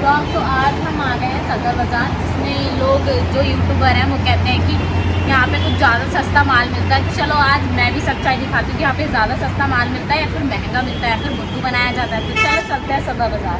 तो आज हम आ गए हैं सदर बाज़ार, जिसमें लोग जो यूट्यूबर हैं वो कहते हैं कि यहाँ पे कुछ ज़्यादा सस्ता माल मिलता है। चलो आज मैं भी सच्चाई दिखाती हूँ कि यहाँ पे ज़्यादा सस्ता माल मिलता है या फिर महंगा मिलता है या फिर बुद्धू बनाया जाता है। तो चलो चलते हैं सदर बाज़ार।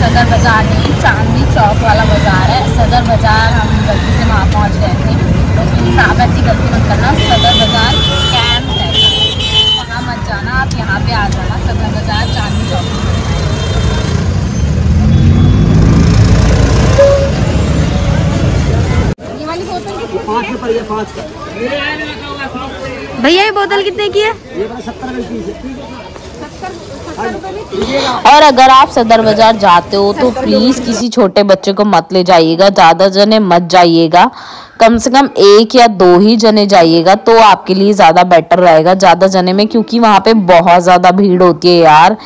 सदर बाज़ार नहीं, चांदनी चौक वाला बाज़ार है सदर बाज़ार। हम गलती से वहाँ पहुँच गए थे, तो प्लीज़ आप ऐसी गलती मत करना। सदर बाज़ार कैंप है, वहाँ मत जाना, आप यहाँ पे आ जाना। सदर बाज़ार चांदनी चौक। ये वाली बोतल कितने 5 रुपये है? 5 का भैया। ये बोतल कितने की है? ये 70 रुपये की है। और अगर आप सदर बाजार जाते हो तो प्लीज़ किसी छोटे बच्चे को मत ले जाइएगा, ज़्यादा जने मत जाइएगा। कम से कम 1 या 2 ही जने जाइएगा तो आपके लिए ज़्यादा बेटर रहेगा ज़्यादा जने में, क्योंकि वहाँ पे बहुत ज़्यादा भीड़ होती है यार,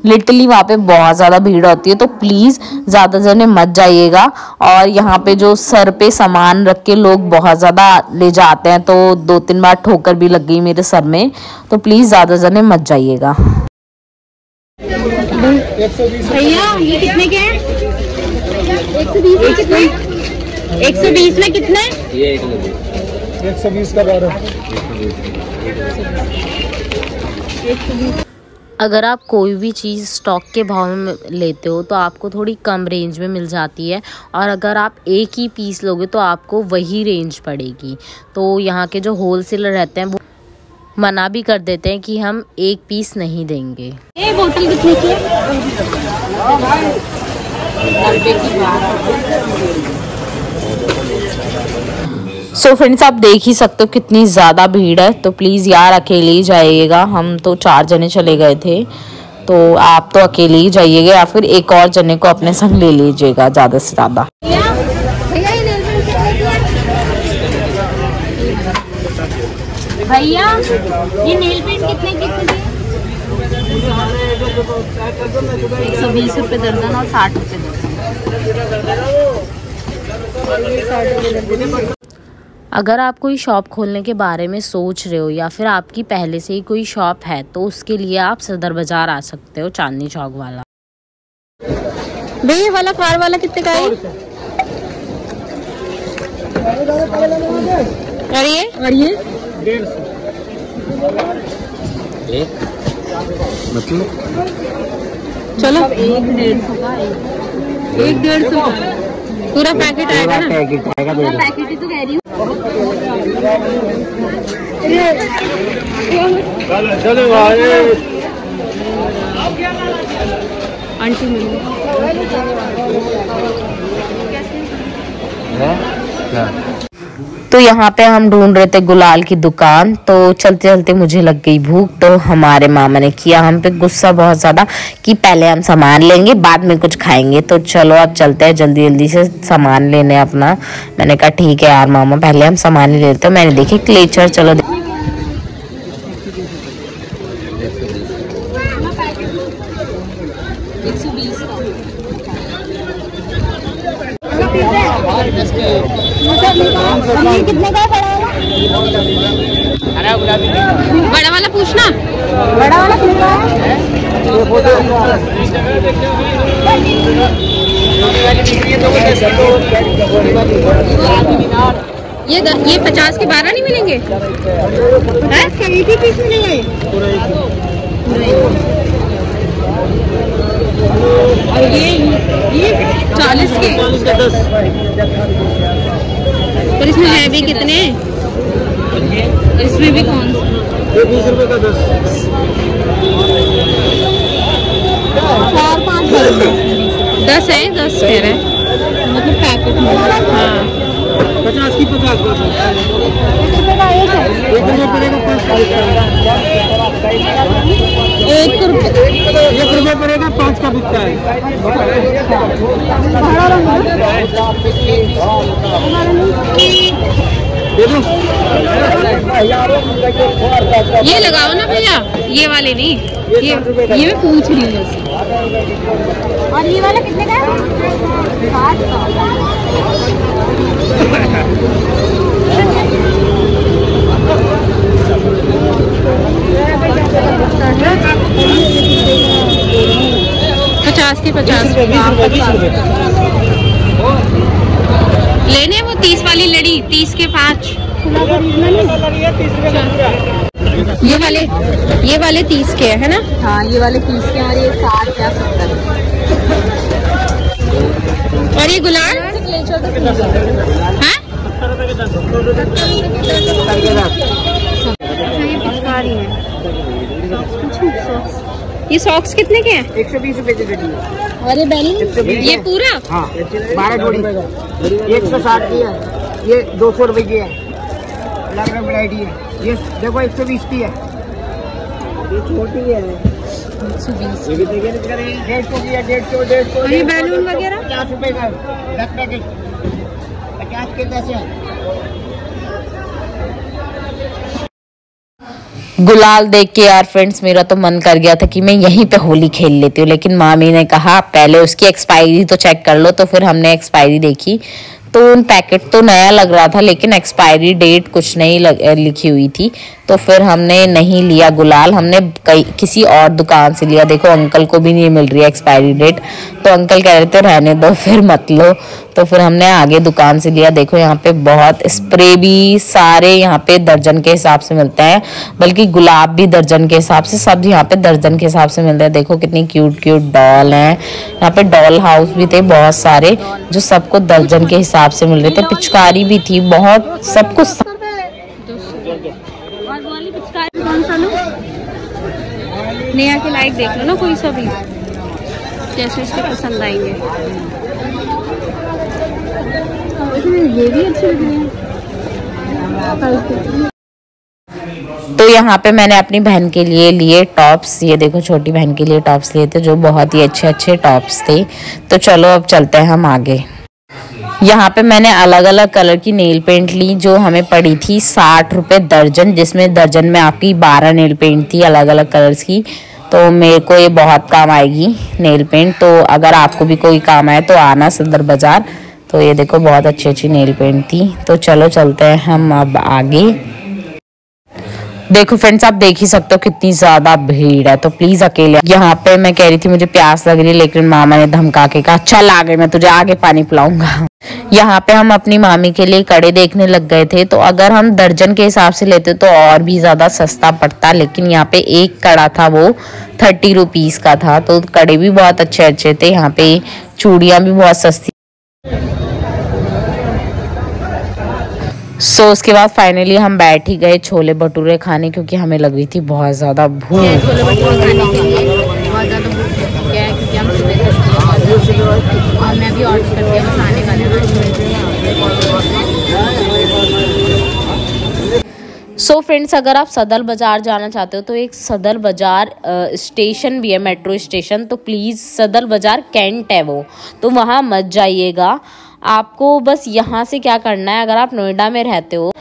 लिटरली वहाँ पे बहुत ज़्यादा भीड़ होती है। तो प्लीज़ ज़्यादा जने मत जाइएगा। और यहाँ पे जो सर पे सामान रख के लोग बहुत ज़्यादा ले जाते हैं, तो 2-3 बार ठोकर भी लग गई मेरे सर में। तो प्लीज़ ज़्यादा जने मत जाइएगा। भैया ये कितने के हैं? 120 में कितने? 120 में कितने? ये 120 का 12। अगर आप कोई भी चीज़ स्टॉक के भाव में लेते हो तो आपको थोड़ी कम रेंज में मिल जाती है, और अगर आप एक ही पीस लोगे तो आपको वही रेंज पड़ेगी। तो यहाँ के जो होलसेलर रहते हैं वो मना भी कर देते हैं कि हम एक पीस नहीं देंगे। ये बोतल कितने की है? सो फ्रेंड्स, आप देख ही सकते हो कितनी ज़्यादा भीड़ है। तो प्लीज़ यार अकेले ही जाइएगा। हम तो 4 जने चले गए थे, तो आप तो अकेले ही जाइएगा या फिर एक और जने को अपने संग ले लीजिएगा ज़्यादा से ज़्यादा। भैया ये नेल पेंट कितने की? 120 रुपये दर्जन और 60 रुपये दर्जन। अगर आप कोई शॉप खोलने के बारे में सोच रहे हो या फिर आपकी पहले से ही कोई शॉप है, तो उसके लिए आप सदर बाजार आ सकते हो, चांदनी चौक वाला। भैया वाला कार वाला कितने का है? और ये 150 मतलब चलो 150 का 150 पूरा पैकेट आएगा ना? पूरा पैकेट ही तो कह रही हूँ। चलो आंटी मिली तो यहाँ पे हम ढूंढ रहे थे गुलाल की दुकान। तो चलते चलते मुझे लग गई भूख, तो हमारे मामा ने किया हम पे गुस्सा बहुत ज़्यादा कि पहले हम सामान लेंगे बाद में कुछ खाएंगे। तो चलो अब चलते हैं जल्दी जल्दी से सामान लेने अपना। मैंने कहा ठीक है यार मामा, पहले हम सामान ही लेते हैं। मैंने देखी क्लेचर, चलो कितने का बड़ा वाला पूछना, बड़ा वाला कितना है? ये 50 के 12 नहीं मिलेंगे? हैं? पीस मिलेंगे। और ये 40 के 10। और इसमें है भी कितने? इसमें भी कौन सा? 20 रुपए का 10। 4-5 10 है, 10 कह रहे हैं मतलब पैकेट में। हाँ 50 की 50 1 रुपये पड़ेगा 5 का। 1 रुपये पड़ेगा 5 का बिकता है। ये लगाओ ना भैया, ये वाले नहीं, ये मैं पूछ रही हूँ। और ये वाला कितने का है? 60 का। की 50 लेने वो 30 वाली लड़ी 30 के 5। ये वाले 30 के है ना? हाँ ये वाले 30 के और ये 60 या 70। और ये गुलाल हाँ? ये सॉक्स कितने के हैं? 120 रुपए की गड्डी। और ये बैलून ये पूरा? हाँ 12 जोड़ी 160 की है, ये 200 रुपए की है, अलग अलग वैरायटी है। ये देखो 120 की है, ये छोटी है 120 150 की है, 150 और ये बैलून वगैरह 50 रुपए का 10 पैकेट 50 के 10 है। गुलाल देख के यार फ्रेंड्स मेरा तो मन कर गया था कि मैं यहीं पे होली खेल लेती हूँ, लेकिन मामी ने कहा पहले उसकी एक्सपायरी तो चेक कर लो। तो फिर हमने एक्सपायरी देखी तो उन पैकेट तो नया लग रहा था लेकिन एक्सपायरी डेट कुछ नहीं लिखी हुई थी। तो फिर हमने नहीं लिया गुलाल, हमने किसी और दुकान से लिया। देखो अंकल को भी नहीं मिल रही है एक्सपायरी डेट, तो अंकल कह रहे थे रहने दो फिर मत लो। तो फिर हमने आगे दुकान से लिया। देखो यहाँ पे बहुत स्प्रे भी सारे यहाँ पे दर्जन के हिसाब से मिलते हैं, बल्कि गुलाब भी दर्जन के हिसाब से, सब यहाँ पे दर्जन के हिसाब से मिलते हैं। देखो कितनी क्यूट क्यूट डॉल हैं यहाँ पे, डॉल हाउस भी थे बहुत सारे जो सबको दर्जन के हिसाब से मिल रहे थे। पिचकारी भी थी बहुत, सब कुछ। कौन सा लो? नया के लाइक देख लो ना कोई सा भी, जैसे इसके पसंद आएंगे। ये भी अच्छे लग रहे हैं। तो यहाँ पे मैंने अपनी बहन के लिए लिए टॉप्स, ये देखो छोटी बहन के लिए टॉप्स लिए थे जो बहुत ही अच्छे अच्छे टॉप्स थे। तो चलो अब चलते हैं हम आगे। यहाँ पे मैंने अलग अलग कलर की नेल पेंट ली जो हमें पड़ी थी 60 रुपये दर्जन, जिसमें दर्जन में आपकी 12 नेल पेंट थी अलग अलग कलर्स की। तो मेरे को ये बहुत काम आएगी नेल पेंट, तो अगर आपको भी कोई काम आए तो आना सदर बाज़ार। तो ये देखो बहुत अच्छी अच्छी नेल पेंट थी। तो चलो चलते हैं हम अब आगे। देखो फ्रेंड्स आप देख ही सकते हो कितनी ज्यादा भीड़ है, तो प्लीज अकेले। यहाँ पे मैं कह रही थी मुझे प्यास लग रही है, लेकिन मामा ने धमका के कहा चल आगे मैं तुझे आगे पानी पिलाऊंगा। यहाँ पे हम अपनी मामी के लिए कड़े देखने लग गए थे। तो अगर हम दर्जन के हिसाब से लेते तो और भी ज्यादा सस्ता पड़ता, लेकिन यहाँ पे एक कड़ा था वो 30 रुपीज का था। तो कड़े भी बहुत अच्छे अच्छे थे, यहाँ पे चूड़ियाँ भी बहुत सस्ती। सो उसके बाद फाइनली हम बैठ ही गए छोले भटूरे खाने, क्योंकि हमें लग रही थी बहुत ज़्यादा भूख। छोले भटूरे खाने के लिए बहुत ज़्यादा भूख लग गया है, क्योंकि हम सुबह से और मैं भी ऑर्डर कर दिया बस आने वाले ना। सो फ्रेंड्स अगर आप सदर बाज़ार जाना चाहते हो तो एक सदर बाज़ार स्टेशन भी है, मेट्रो स्टेशन। तो प्लीज़ सदर बाज़ार कैंट है वो, तो वहाँ मत जाइएगा। आपको बस यहाँ से क्या करना है, अगर आप नोएडा में रहते हो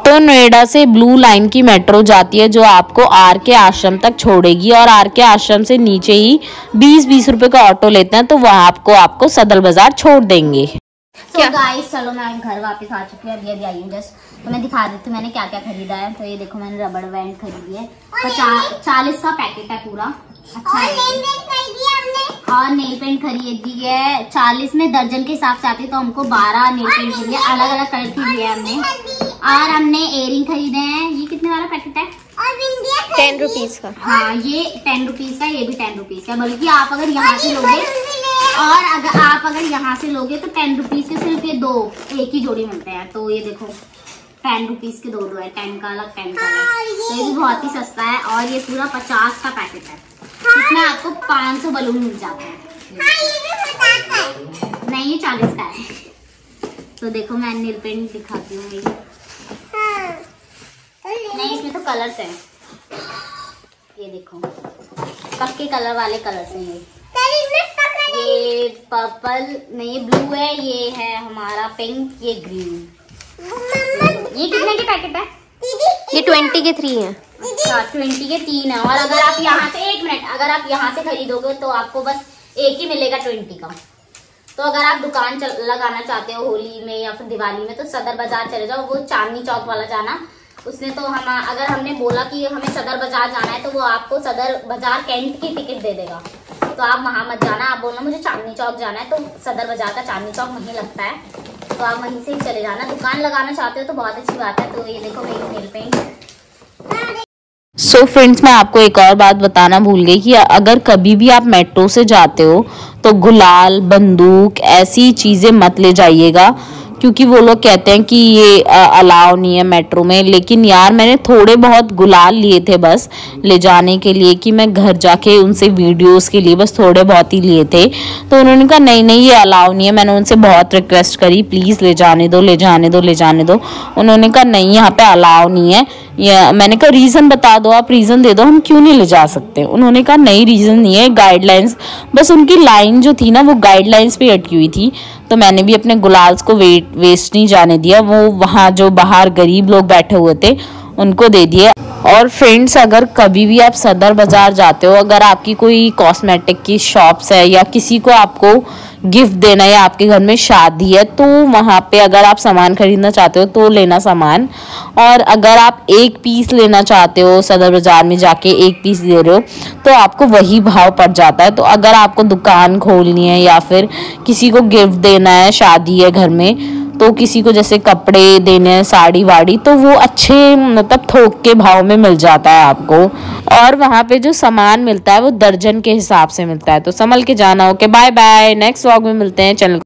तो नोएडा से ब्लू लाइन की मेट्रो जाती है जो आपको आर के आश्रम तक छोड़ेगी, और आर के आश्रम से नीचे ही 20-20 रुपए का ऑटो लेते हैं, तो वहाँ आपको सदर बाज़ार छोड़ देंगे। तो गाइस चलो मैं घर वापस आ चुकी हूँ, अभी आई हूँ जस्ट। तो मैं दिखा देती हूँ मैंने क्या क्या खरीदा है। तो ये देखो मैंने रबड़ बैंड खरीदी है, 40 का पैकेट है पूरा, अच्छा है। और नेल पेंट खरीदी है 40 में, दर्जन के हिसाब से आती है, तो हमको 12 नेल पेंट खरीदी है, अलग अलग कलर की लिया हमने। और हमने इयरिंग खरीदे हैं। ये कितने वाला पैकेट है? 10 रुपीज का। हाँ ये 10 रुपीज का, ये भी 10 रुपीज का। बल्कि आप अगर यहाँ से लोगे और अगर आप यहाँ से लोगे तो 10 रुपीज के सिर्फ ये दो एक ही जोड़ी मिलते हैं। तो ये देखो 10 रुपीज के दो है, 10 का अलग 10 का अलग। तो ये भी बहुत ही सस्ता है। और ये पूरा 50 का पैकेट है, इसमें आपको 500 बलून मिल जाते हैं। नहीं ये 40 का है। तो देखो मैं नेल पेंट दिखाती हूँ मेरी। नहीं इसमें तो कलर्स है, ये देखो पक्के कलर वाले कलर्स हैं। ये पर्पल नहीं, ये ब्लू है, ये है हमारा पिंक, ये ग्रीन। ये कितने के पैकेट है? ये 20 के 3 है। अच्छा 20 के 3 है। और अगर आप यहाँ से 1 मिनट अगर आप यहाँ से खरीदोगे तो आपको बस एक ही मिलेगा 20 का। तो अगर आप दुकान लगाना चाहते हो होली में या फिर दिवाली में तो सदर बाजार चले जाओ। वो चांदनी चौक वाला जाना, उसने तो अगर हमने बोला कि हमें सदर बाजार जाना है तो वो आपको सदर बाजार कैंट की टिकट दे देगा। तो आप वहाँ मत जाना, आप बोलना मुझे चांदनी चौक जाना है, तो सदर बाजार का चांदनी चौक वहीं लगता है, तो आप वहीं से ही चले जाना। दुकान लगाना चाहते हो तो बहुत अच्छी बात है। तो ये देखो मेरी नेल पेंट। सो फ्रेंड्स, मैं आपको एक और बात बताना भूल गई कि अगर कभी भी आप मेट्रो से जाते हो तो गुलाल, बंदूक ऐसी चीज़ें मत ले जाइएगा, क्योंकि वो लोग कहते हैं कि ये अलाउ नहीं है मेट्रो में। लेकिन यार मैंने थोड़े बहुत गुलाल लिए थे बस ले जाने के लिए, कि मैं घर जाके उनसे वीडियोस के लिए बस थोड़े बहुत ही लिए थे। तो उन्होंने कहा नहीं नहीं ये अलाउ नहीं है। मैंने उनसे बहुत रिक्वेस्ट करी, प्लीज़ ले जाने दो, ले जाने दो, ले जाने दो। उन्होंने कहा नहीं यहाँ पे अलाउ नहीं है। या मैंने कहा रीज़न बता दो, आप रीज़न दे दो, हम क्यों नहीं ले जा सकते। उन्होंने कहा नहीं रीज़न नहीं है, गाइडलाइंस, बस उनकी लाइन जो थी ना वो गाइडलाइंस पे अटकी हुई थी। तो मैंने भी अपने गुलाल्स को वेस्ट नहीं जाने दिया, वो वहाँ जो बाहर गरीब लोग बैठे हुए थे उनको दे दिए। और फ्रेंड्स, अगर कभी भी आप सदर बाज़ार जाते हो, अगर आपकी कोई कॉस्मेटिक की शॉप्स है या किसी को आपको गिफ्ट देना है या आपके घर में शादी है, तो वहाँ पे अगर आप सामान खरीदना चाहते हो तो लेना सामान। और अगर आप एक पीस लेना चाहते हो, सदर बाज़ार में जाके एक पीस दे रहे हो तो आपको वही भाव पड़ जाता है। तो अगर आपको दुकान खोलनी है या फिर किसी को गिफ्ट देना है, शादी है घर में, तो किसी को जैसे कपड़े देने हैं, साड़ी वाड़ी, तो वो अच्छे मतलब थोक के भाव में मिल जाता है आपको। और वहाँ पे जो सामान मिलता है वो दर्जन के हिसाब से मिलता है। तो संभल के जाना। Okay, bye bye, next vlog में मिलते हैं। चैनल